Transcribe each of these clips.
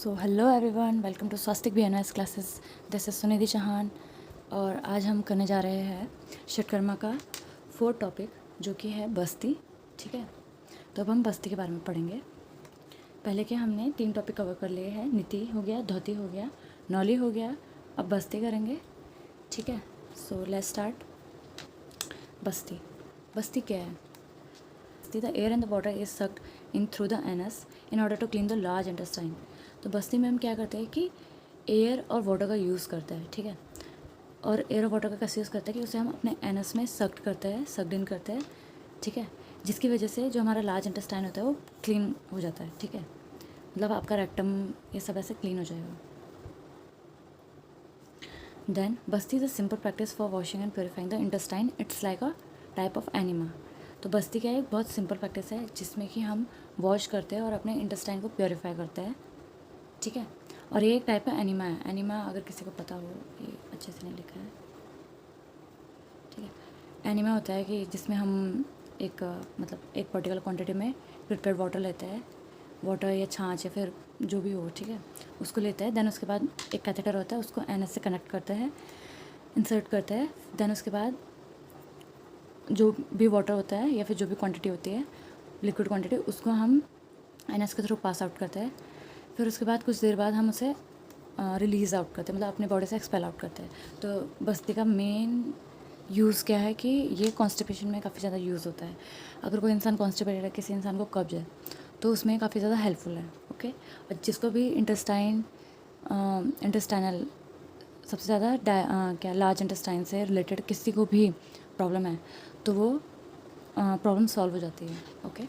So hello everyone, welcome to Swastik BNS classes. This is Sunidhi Chauhan और आज हम करने जा रहे हैं षटकर्मा का 4th टॉपिक जो कि है बस्ती। ठीक है, तो अब हम बस्ती के बारे में पढ़ेंगे। पहले के हमने 3 टॉपिक कवर कर लिए हैं, नीति हो गया, धोती हो गया, नौली हो गया, अब बस्ती करेंगे। ठीक है, सो लेट्स स्टार्ट। बस्ती बस्ती क्या है? The air and the water is sucked in through the anus in order to clean the large intestine। तो बस्ती में हम क्या करते हैं कि एयर और वाटर का यूज़ करते हैं। ठीक है, और एयर और वाटर का कैसे यूज़ करते हैं कि उसे हम अपने एनस में सक्ड करते हैं, सक्ड इन करते हैं। ठीक है, जिसकी वजह से जो हमारा लार्ज इंटेस्टाइन होता है वो क्लीन हो जाता है। ठीक है, मतलब आपका रेक्टम ये सब ऐसे क्लीन हो जाएगा। Then basti is a simple practice for washing and purifying the intestine. It's like a type of enema. तो बस्ती क्या है? एक बहुत सिंपल प्रैक्टिस है जिसमें कि हम वॉश करते हैं और अपने इंटेस्टाइन को प्योरीफाई करते हैं। ठीक है, और ये एक टाइप का एनिमा है। एनिमा अगर किसी को पता हो, ये अच्छे से नहीं लिखा है। ठीक है, एनिमा होता है कि जिसमें हम एक मतलब एक पर्टिकुलर क्वांटिटी में प्रिपेयर्ड वाटर लेते हैं, वाटर या छाछ या फिर जो भी हो। ठीक है, उसको लेते हैं। देन उसके बाद एक कैथेटर होता है, उसको एनएस से कनेक्ट करते हैं, इंसर्ट करते हैं। देन उसके बाद जो भी वाटर होता है या फिर जो भी क्वांटिटी होती है, लिक्विड क्वांटिटी, उसको हम एनएस के थ्रू पास आउट करते हैं। फिर उसके बाद कुछ देर बाद हम उसे रिलीज़ आउट करते हैं, मतलब अपने बॉडी से एक्सपेल आउट करते हैं। तो बस्ती का मेन यूज़ क्या है कि ये कॉन्स्टिपेशन में काफ़ी ज़्यादा यूज़ होता है। अगर कोई इंसान कॉन्स्टिपेटेड है, किसी इंसान को कब्ज है, तो उसमें काफ़ी ज़्यादा हेल्पफुल है। ओके, और जिसको भी इंटेस्टाइनल सबसे ज़्यादा क्या लार्ज इंटेस्टाइन से रिलेटेड किसी को भी प्रॉब्लम है तो वो प्रॉब्लम सॉल्व हो जाती है। Okay,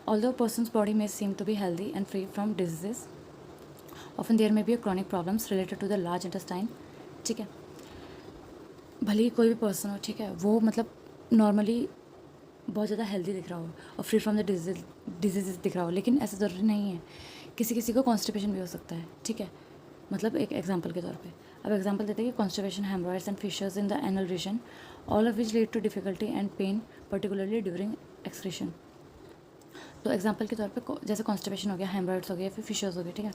although person's body may seem to be healthy and free from diseases, often there may be chronic problems related to the large intestine. ठीक है, भले ही कोई भी पर्सन हो, ठीक है, वो मतलब नॉर्मली बहुत ज़्यादा हेल्दी दिख रहा हो और फ्री फ्रॉम द डिजीज़ दिख रहा हो, लेकिन ऐसा ज़रूरी नहीं है। किसी किसी को कॉन्स्टिपेशन भी हो सकता है। ठीक है, मतलब एक एग्जांपल के तौर पे अब एग्जांपल देते हैं कि constipation, hemorrhoids and fissures in the anal region, all of which lead to difficulty and pain particularly during excretion. तो एग्जांपल के तौर पे जैसे कॉन्स्टिपेशन हो गया, हेमरॉइड्स हो गया, फिर फिशर्स हो गए। ठीक है,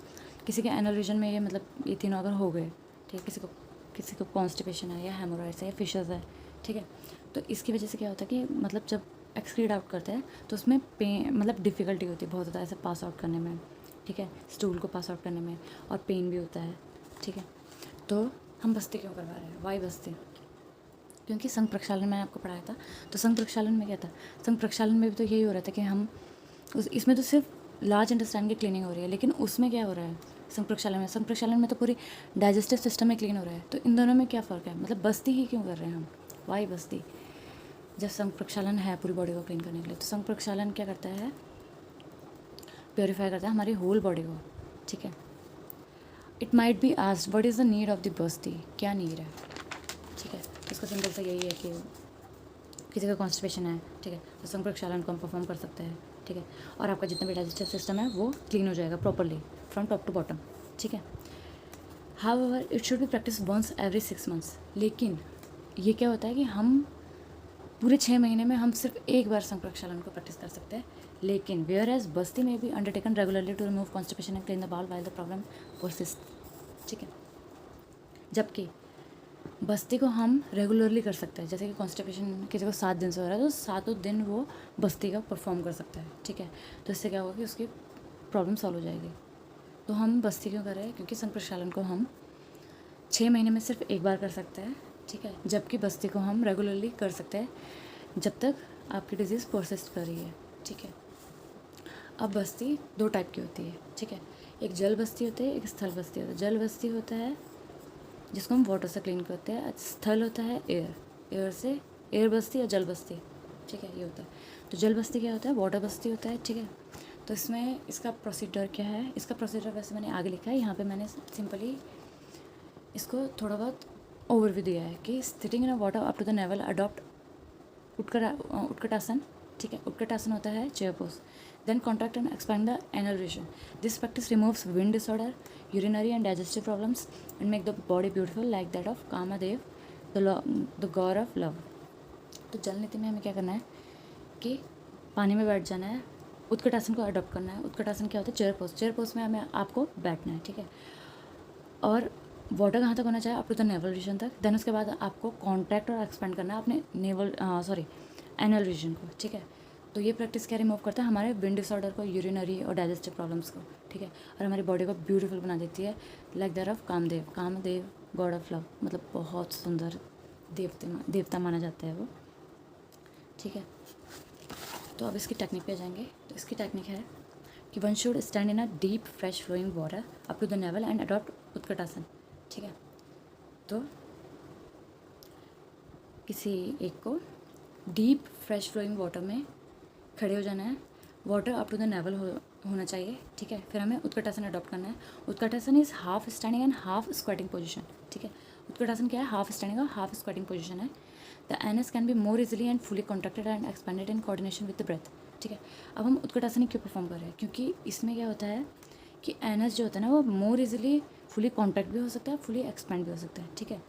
किसी के एनल रीजन में ये मतलब ये तीनों अगर हो गए, ठीक है, किसी को कॉन्स्टिपेशन है या हेमरॉइड्स है या फिशर्स है। ठीक है, तो इसकी वजह से क्या होता है कि मतलब जब एक्सक्रीट आउट करते हैं तो उसमें पेन मतलब डिफ़िकल्टी होती है बहुत ज़्यादा ऐसे पास आउट करने में। ठीक है, स्टूल को पास आउट करने में, और पेन भी होता है। ठीक है, तो हम बस्ती क्यों करवा रहे हैं? वाई बस्ती? क्योंकि संघ प्रक्षालन में आपको पढ़ाया था, तो संघ प्रक्षालन में क्या था? संघ प्रक्षालन में भी तो यही हो रहा था कि हम इसमें तो सिर्फ लार्ज इंटेस्टाइन की क्लीनिंग हो रही है, लेकिन उसमें क्या हो रहा है संघ प्रक्षालन में तो पूरी डाइजेस्टिव सिस्टम में क्लीन हो रहा है। तो इन दोनों में क्या फ़र्क है? मतलब बस्ती ही क्यों कर रहे हैं हम? वाई बस्ती? जब संघ प्रक्षालन है पूरी बॉडी को क्लीन करने के लिए, तो संघ प्रक्षालन क्या करता है? प्योरीफाई करता है हमारी होल बॉडी को। ठीक है, it might be asked what is the need of the बस्ती? क्या नीड है? ठीक है, इसका सिंपल सा यही है कि किसी का कॉन्स्टिपेशन है, ठीक है, तो संघ प्रक्षालन को हम परफॉर्म कर सकते हैं। ठीक है, और आपका जितना भी डाइजेस्टिव सिस्टम है वो क्लीन हो जाएगा properly from top to bottom. ठीक है, however it should be practice once every 6 months. लेकिन ये क्या होता है कि हम पूरे 6 महीने में हम सिर्फ एक बार संघ प्रक्षालन को प्रैक्टिस कर सकते हैं। लेकिन वेयर एज बस्ती में be undertaken regularly to remove constipation and clean the bowel while the problem persist. ठीक है, जबकि बस्ती को हम रेगुलरली कर सकते हैं। जैसे कि कॉन्स्टिपेशन किसी को 7 दिन से हो रहा है तो 7 दिन वो बस्ती का परफॉर्म कर सकता है। ठीक है, तो इससे क्या होगा कि उसकी प्रॉब्लम सॉल्व हो जाएगी। तो हम बस्ती क्यों कर रहे हैं? क्योंकि संघ प्रक्षालन को हम 6 महीने में सिर्फ एक बार कर सकते हैं। ठीक है, जबकि बस्ती को हम रेगुलरली कर सकते हैं जब तक आपकी डिजीज़ परसिस्ट कर रही है। ठीक है, अब बस्ती 2 टाइप की होती है। ठीक है, एक जल बस्ती होती है, एक स्थल बस्ती होता है। जल बस्ती होता है जिसको हम वाटर से क्लीन करते हैं। स्थल होता है एयर से, एयर बस्ती या जल बस्ती। ठीक है, ये होता है। तो जल बस्ती क्या होता है? वाटर बस्ती होता है। ठीक है, तो इसमें इसका प्रोसीजर क्या है? इसका प्रोसीजर वैसे मैंने आगे लिखा है, यहाँ पे मैंने सिंपली इसको थोड़ा बहुत ओवरव्यू दिया है कि sitting in a water up to the navel adopt Utkatasana. ठीक है, उत्कटासन होता है chair pose. Then contract and expand the anal region. This practice removes wind disorder, urinary and digestive problems and make the body beautiful like that of Kamadeva, the god of love. तो जल नीति में हमें क्या करना है कि पानी में बैठ जाना है, उत्कटासन को अडॉप्ट करना है। उत्कटासन क्या होता है? Chair pose. चेयर पोज में हमें आपको बैठना है, ठीक है। और वाटर कहाँ तक होना चाहिए? Up to the navel region तक। देन उसके बाद आपको कॉन्ट्रैक्ट और एक्सपेंड करना है अपने एनल रीजन को, ठीक है। तो ये प्रैक्टिस क्या रिमूव करता है? हमारे विंड डिसऑर्डर को, यूरिनरी और डाइजेस्टिव प्रॉब्लम्स को, ठीक है। और हमारी बॉडी को ब्यूटीफुल बना देती है, like that of Kamadeva. Kamadeva god of love, मतलब बहुत सुंदर देवता माना जाता है वो, ठीक है। तो अब इसकी टेक्निक पे आ जाएंगे। तो इसकी टेक्निक है कि one should stand in a deep fresh flowing water up to the navel and adopt Utkatasana, ठीक है। तो किसी एक को डीप फ्रेश फ्लोइंग वाटर में खड़े हो जाना है, water up to the navel होना चाहिए, ठीक है। फिर हमें उत्कटासन अडॉप्ट करना है। Utkatasana is half standing and half squatting position, ठीक है। उत्कटासन क्या है? हाफ स्टैंडिंग और हाफ स्क्वाटिंग पोजीशन है। The anus can be more easily and fully contracted and expanded in coordination with the breath, ठीक है। अब हम उत्कटासन क्यों परफॉर्म कर रहे हैं? क्योंकि इसमें क्या होता है कि एनस जो होता है ना, वो मोर इजिली फुली कॉन्ट्रैक्ट भी हो सकता है, फुली एक्सपेंड भी हो सकता है, ठीक है।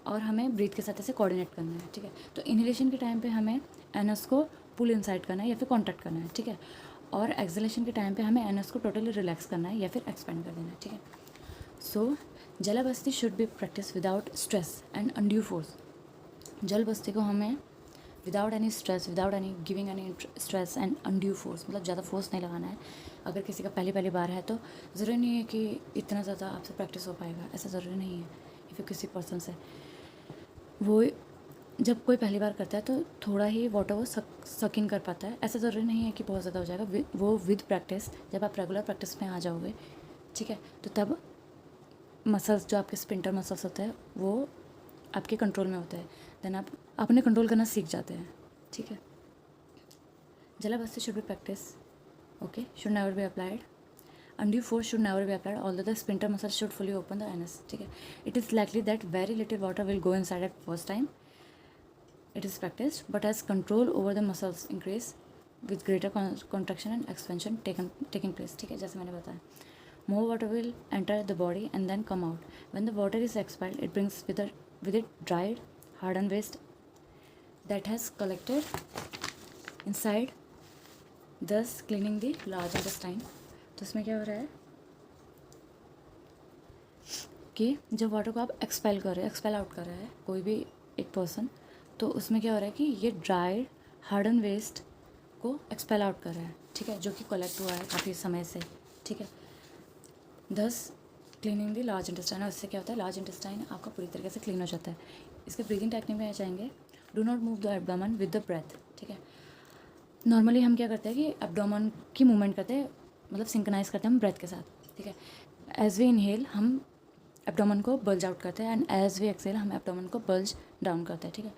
और हमें ब्रीथ के साथ ऐसे कोऑर्डिनेट करना है, ठीक है। तो इनहेलेशन के टाइम पे हमें एनस को पुल इनसाइड करना है या फिर कॉन्ट्रैक्ट करना है, ठीक है। और एक्सलेशन के टाइम पे हमें एनस को टोटली रिलैक्स करना है या फिर एक्सपेंड कर देना है, ठीक है। सो जलबस्ती should be practice without stress and undue force. जलबस्ती को हमें without any stress, without any giving any stress and undue force, मतलब ज़्यादा फोर्स नहीं लगाना है। अगर किसी का पहली बार है तो ज़रूरी नहीं है कि इतना ज़्यादा आपसे प्रैक्टिस हो पाएगा, ऐसा ज़रूरी नहीं है। या फिर किसी पर्सन से वो जब कोई पहली बार करता है तो थोड़ा ही वाटर वो सक इन कर पाता है, ऐसा ज़रूरी नहीं है कि बहुत ज़्यादा हो जाएगा। वो विद प्रैक्टिस, जब आप रेगुलर प्रैक्टिस में आ जाओगे, ठीक है, तो तब मसल्स जो आपके स्पिंटर मसल्स होते हैं वो आपके कंट्रोल में होते हैं। देन आप अपने कंट्रोल करना सीख जाते हैं, ठीक है। जलबस्ती should be practice, okay, should never be applied. undue force should never be applied, although the sphincter muscle should fully open the anus, ठीक है। It is likely that very little water will go inside at first time it is practiced, but as control over the muscles increase with greater contraction and expansion taking place, ठीक है। जैसे मैंने बताया, more water will enter the body and then come out. When the water is expelled, it brings with it dried hardened waste that has collected inside, thus cleaning the large intestine. तो इसमें क्या हो रहा है कि जब water को आप एक्सपेल कर रहे हो, एक्सपेल आउट कर रहा है कोई भी एक पर्सन, तो उसमें क्या हो रहा है कि ये ड्राइड हार्डन वेस्ट को एक्सपेल आउट कर रहा है, ठीक है, जो कि कलेक्ट हुआ है काफ़ी समय से, ठीक है। दस क्लीनिंग द लार्ज इंटेस्टाइन, और इससे क्या होता है, लार्ज इंटेस्टाइन आपका पूरी तरीके से क्लीन हो जाता है। इसके ब्रीदिंग टेक्निक में आ जाएंगे। Do not move the abdomen with the breath, ठीक है। नॉर्मली हम क्या करते हैं कि एब्डोमेन की मूवमेंट करते हैं, मतलब सिंक्रोनाइज करते हैं हम ब्रेथ के साथ, ठीक है। एज वी इनहेल हम एब्डोमेन को बल्ज आउट करते हैं एंड एज वी एक्सेल हम एब्डोमेन को बल्ज डाउन करते हैं, ठीक है।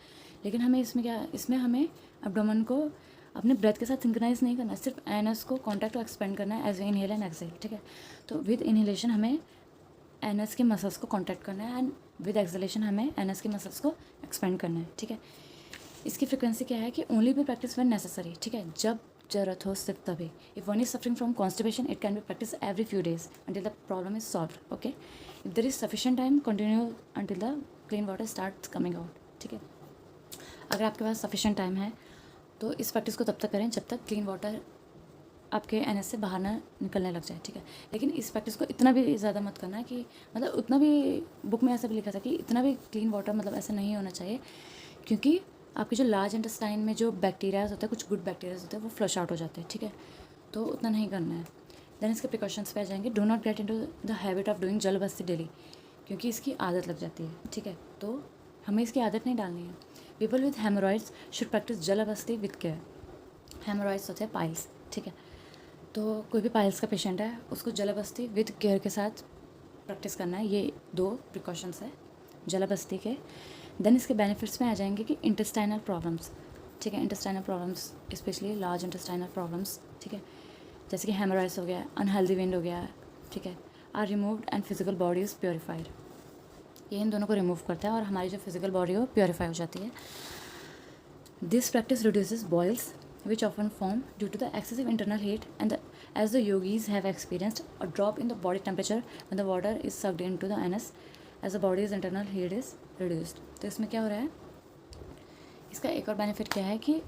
लेकिन हमें इसमें हमें एब्डोमेन को अपने ब्रेथ के साथ सिंक्रोनाइज नहीं करना, सिर्फ एनस को कॉन्टैक्ट एक्सपेंड करना है as we inhale and exhale, ठीक है। तो विद इनहेलेशन हमें एनस के मसल्स को कॉन्टैक्ट करना है एंड विद एक्सेलेशन हमें एनस के मसल्स को एक्सपेंड करना है, ठीक है। इसकी फ्रिक्वेंसी क्या है कि only be practice when necessary, ठीक है, जब जरूरत हो सिर्फ तभी। If one is suffering from constipation it can be practice every few days until the problem is solve, okay. If there is sufficient time continue until the clean water start coming out, ठीक है। अगर आपके पास sufficient time है तो इस practice को तब तक करें जब तक क्लीन वाटर आपके एनएस से बाहर ना निकलने लग जाए, ठीक है। लेकिन इस प्रैक्टिस को इतना भी ज़्यादा मत करना कि मतलब उतना भी, बुक में ऐसा भी लिखा था कि इतना भी क्लीन वाटर मतलब ऐसा नहीं होना चाहिए, क्योंकि आपके जो लार्ज इंटेस्टाइन में जो बैक्टीरियाज होते हैं, कुछ गुड बैक्टीरियाज होते हैं, वो फ्लश आउट हो जाते हैं, ठीक है। तो उतना नहीं करना है। देन इसके प्रिकॉशंस पे आ जाएंगे। Do not get into the habit of doing जलबस्ती डेली, क्योंकि इसकी आदत लग जाती है, ठीक है। तो हमें इसकी आदत नहीं डालनी है। People with haemorrhoids should practice जलबस्ती विद केयर। हेमोरॉइड्स होते हैं पाइल्स, ठीक है। तो कोई भी पाइल्स का पेशेंट है उसको जलबस्ती विद केयर के साथ प्रैक्टिस करना है। ये 2 प्रिकॉशंस है जलबस्ती के। देन इसके बेनिफिट्स में आ जाएंगे कि इंटेस्टाइनल प्रॉब्लम्स, ठीक है, intestinal problems specially large intestinal problems, ठीक है, जैसे कि हेमोरॉइड्स हो गया, अनहेल्दी विंड हो गया, ठीक है, are removed and physical body is purified. ये इन दोनों को रिमूव करता है और हमारी जो फिजिकल बॉडी है वो प्योरीफाई हो जाती है। This practice reduces boils which often form due to the excessive internal heat and as the yogis have experienced a drop in the body temperature when the water is sucked into the anus as the body's internal heat is reduced। तो इसमें क्या हो रहा है, इसका एक और benefit क्या है कि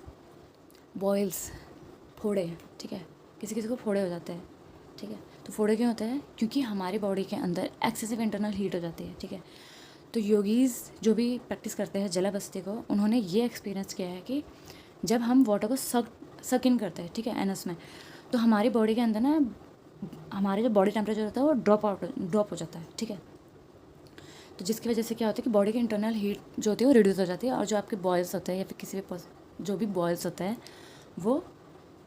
बॉइल्स, फोड़े, ठीक है, किसी किसी को फोड़े हो जाते हैं, ठीक है। तो फोड़े क्यों होते हैं? क्योंकि हमारी बॉडी के अंदर एक्सेसिव इंटरनल हीट हो जाती है, ठीक है। तो योगीज़ जो भी प्रैक्टिस करते हैं जलाबस्ती को, उन्होंने ये एक्सपीरियंस किया है कि जब हम वाटर को सक इन करते हैं, ठीक है, एनस में, तो हमारी बॉडी के अंदर ना हमारे जो बॉडी टेम्परेचर होता है वो ड्रॉप हो जाता है, ठीक है। तो जिसकी वजह से क्या होता है कि बॉडी की इंटरनल हीट जो होती है वो रिड्यूस हो जाती है, और जो आपके बॉयल्स होते हैं या फिर किसी भी जो भी बॉयल्स होते हैं वो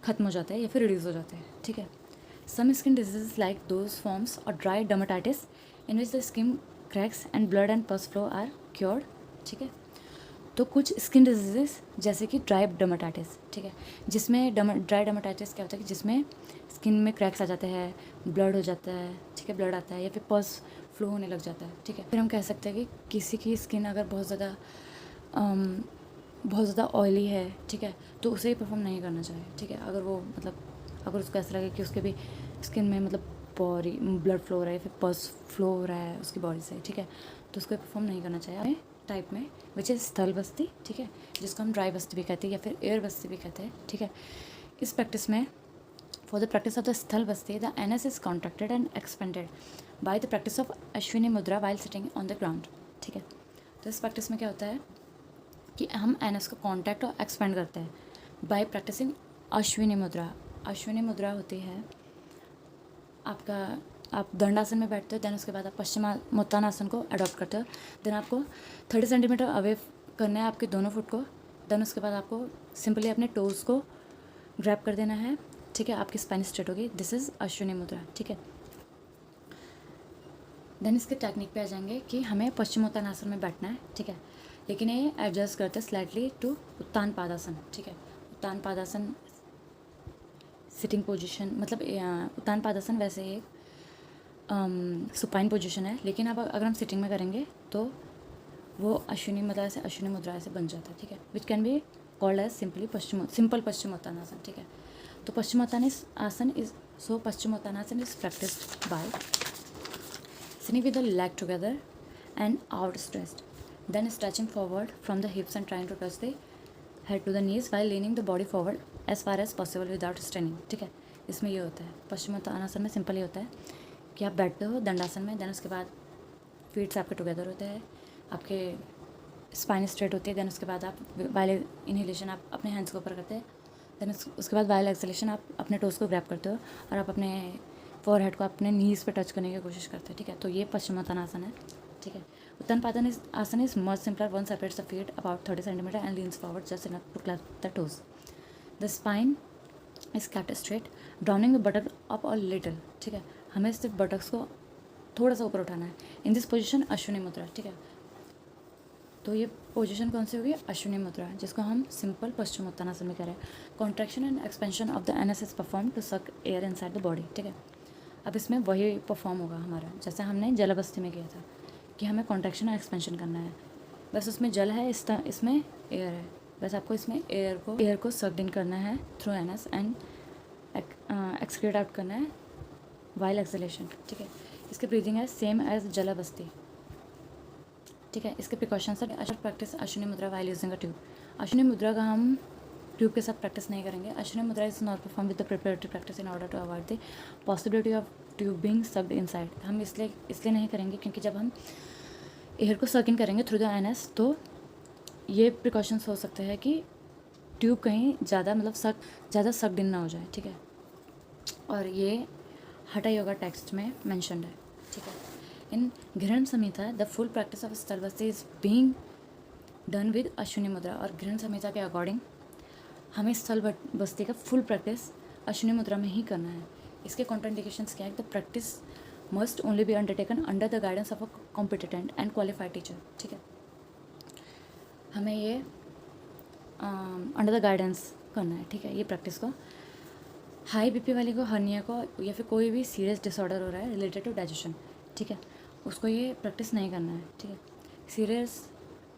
ख़त्म हो जाते हैं या फिर रिड्यूस हो जाते हैं, ठीक है। Some skin diseases like those forms और dry dermatitis in which the skin cracks and blood and pus flow are cured, ठीक है। तो कुछ स्किन डिजीजेस जैसे कि ड्राई डर्मेटाइटिस, ठीक है, जिसमें ड्राई डर्मेटाइटिस क्या होता है कि जिसमें स्किन में क्रैक्स आ जाते हैं, ब्लड हो जाता है, ठीक है, ब्लड आता है या फिर पस फ्लो होने लग जाता है, ठीक है। फिर हम कह सकते हैं कि किसी की स्किन अगर बहुत ज़्यादा ऑयली है, ठीक है, तो उसे ही परफॉर्म नहीं करना चाहिए, ठीक है। अगर वो मतलब अगर उसको ऐसा लगे कि उसके भी स्किन में मतलब बॉडी ब्लड फ्लो हो रहा है या फिर पस फ्लो हो रहा है उसकी बॉडी से, ठीक है, तो उसको परफॉर्म नहीं करना चाहिए टाइप में, विच इज़ स्थल बस्ती, ठीक है, जिसको हम ड्राई बस्ती भी कहते हैं या फिर एयर बस्ती भी कहते हैं, ठीक है। इस प्रैक्टिस में for the practice of the स्थल बस्ती the anus is contracted and expanded by the practice of अश्विनी मुद्रा while sitting on the ground, ठीक है। तो इस प्रैक्टिस में क्या होता है कि हम एनस को कॉन्ट्रैक्ट और एक्सपेंड करते हैं बाय प्रैक्टिसिंग अश्विनी मुद्रा। अश्विनी मुद्रा होती है आपका, आप दंडासन में बैठते हो, देन उसके बाद आप पश्चिमोत्तानासन को अडॉप्ट करते हो, देन आपको 30 सेंटीमीटर अवे करना है आपके दोनों फुट को, देन उसके बाद आपको सिंपली अपने टोज़ को ग्रैब कर देना है, ठीक है, आपकी स्पाइन स्ट्रेट होगी। दिस इज़ अश्विनी मुद्रा, ठीक है। देन इसके टेक्निक पे आ जाएंगे कि हमें पश्चिमोत्तानासन में बैठना है, ठीक है, लेकिन ये एडजस्ट करते हैं स्लाइटली टू उत्तान पादासन, ठीक है। उत्तान पादासन सिटिंग पोजीशन, मतलब उत्तान पादासन वैसे एक सुपाइन पोजीशन है, लेकिन अब अगर हम सिटिंग में करेंगे तो वो अश्विनी मतलब ऐसे अश्विनी मुद्रा ऐसे बन जाता है, ठीक है, which can be called as simple Paschimottanasana, ठीक है। तो Paschimottanasana is practised by sitting with the leg together and outstretched, then stretching forward from the hips and trying to touch the head to the knees while leaning the body forward as far as possible without straining, ठीक है। इसमें ये होता है पश्चिमोत्तानासन में, simple ये होता है कि आप बैठते हो दंडासन में, देन उसके बाद फीट्स आपके टुगेदर होते हैं, आपके स्पाइन स्ट्रेट होती है, देन उसके बाद आप वाइल इनहेलेशन आप अपने हैंड्स को ऊपर करते हैं, देन उसके बाद वाइल एक्सहेलेशन आप अपने टोस को ग्रैब करते हो और आप अपने फोरहेड को अपने नीज पे टच करने की कोशिश करते हैं, ठीक है। तो ये पश्चिमोत्तानासन है, ठीक है। Uttan Asana is much simpler, one separates the feet about 30 centimetre and leans forward just enough to clasp the toes. The spine is kept straight, drawing the buttock up और लिटिल, ठीक है। हमें सिर्फ बटक्स को थोड़ा सा ऊपर उठाना है। इन दिस पोजिशन अश्विनी मुद्रा, ठीक है। तो ये पोजीशन कौन सी होगी? अश्विनी मुद्रा, जिसको हम सिंपल पश्चिमोत्तानासन में कह रहे हैं। Contraction and expansion of the anus is perform to suck air inside the body, ठीक है। अब इसमें वही परफॉर्म होगा हमारा जैसे हमने जलाबस्ती में किया था कि हमें कॉन्ट्रैक्शन और एक्सपेंशन करना है। बस उसमें जल है, इसमें एयर है, बस आपको इसमें एयर को सक्ड इन करना है through NS and excrete out करना है वाइल एक्सहेलेशन, ठीक है। इसके ब्रीदिंग है सेम एज जलाबस्ती, ठीक है। इसके प्रिकॉशंस है प्रैक्टिस अश्विनी मुद्रा while using a tube. Ashwini मुद्रा का हम ट्यूब के साथ प्रैक्टिस नहीं करेंगे। Ashwini Mudra is not perform with the preparatory practice in order to avoid the possibility of tube being sucked inside. हम इसलिए नहीं करेंगे क्योंकि जब हम एयर को सक इन करेंगे थ्रू द एनएस तो ये प्रिकॉशंस हो सकते हैं कि ट्यूब कहीं ज़्यादा ज़्यादा सक्ड इन ना हो जाए, ठीक है। और ये हठा योगा टेक्स्ट में मैंशनड है, ठीक है। इन घृण Samhita the full practice of स्थलबस्ती इज बीइंग डन विद अश्विनी मुद्रा। और घृण संहिता के अकॉर्डिंग हमें स्थल बस्ती का फुल प्रैक्टिस अश्विनी मुद्रा में ही करना है। इसके कॉन्ट्राइंडिकेशंस क्या है? The practice must only be undertaken under the guidance of a competent and qualified teacher, ठीक है। हमें ये अंडर द गाइडेंस करना है, ठीक है। ये प्रैक्टिस को हाई बीपी वाले को, हर्निया को या फिर कोई भी सीरियस डिसऑर्डर हो रहा है रिलेटेड टू डाइजेशन, ठीक है, उसको ये प्रैक्टिस नहीं करना है, ठीक है। Serious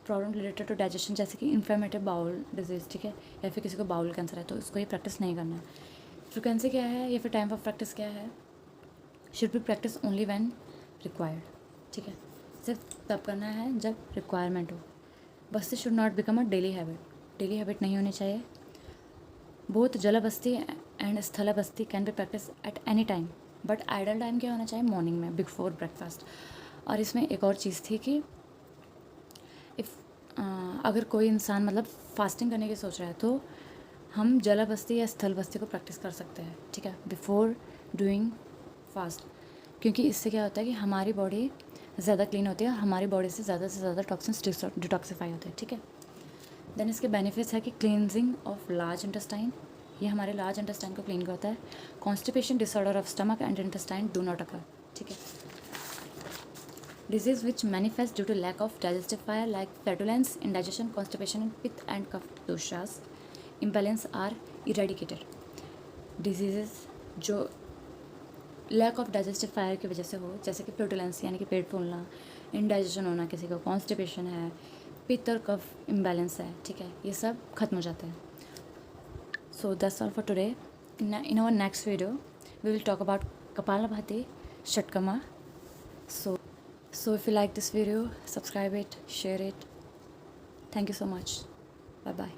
problem related to digestion जैसे कि इन्फ्लेमेटरी बाउल डिजीज़, ठीक है, या फिर किसी को बाउल कैंसर है तो उसको ये प्रैक्टिस नहीं करना है। फ्रिक्वेंसी क्या है या फिर टाइम ऑफ प्रैक्टिस क्या है? Should be practice only when required, ठीक है। सिर्फ तब करना है जब रिक्वायरमेंट हो। बस्ती should not become a daily habit नहीं होनी चाहिए। बोथ जलाबस्ती एंड स्थलाबस्ती can be practice at any time, but ideal time क्या होना चाहिए, मॉर्निंग में बिफोर ब्रेकफास्ट। और इसमें एक और चीज़ थी कि इफ़ अगर कोई इंसान मतलब फास्टिंग करने की सोच रहा है तो हम जलाबस्ती या स्थलबस्ती को प्रैक्टिस कर सकते हैं, ठीक है, बिफोर डूइंग फास्ट। क्योंकि इससे क्या होता है कि हमारी बॉडी ज़्यादा क्लीन होती है, हमारी बॉडी से ज़्यादा टॉक्सिन्स डिटॉक्सीफाई होते हैं, ठीक है। देन इसके बेनिफिट्स है कि क्लींजिंग ऑफ लार्ज इंटेस्टाइन, ये हमारे लार्ज इंटेस्टाइन को क्लीन करता है। Constipation disorder of stomach and intestine do not occur, ठीक है। Disease which manifest due to lack of digestive fire like flatulence, indigestion, constipation, pith and cough doshas imbalance are eradicated. Diseases जो lack of digestive fire की वजह से हो, जैसे कि flatulence यानी कि पेट फूलना, इंडाइजेशन होना, किसी को कॉन्स्टिपेशन है, पित्त और कफ इम्बैलेंस है, ठीक है, ये सब खत्म हो जाते हैं। So that's all for today. In our next video we will talk about Kapalbhati Shatkarma. So if you like this video, subscribe it, share it. Thank you so much. Bye bye.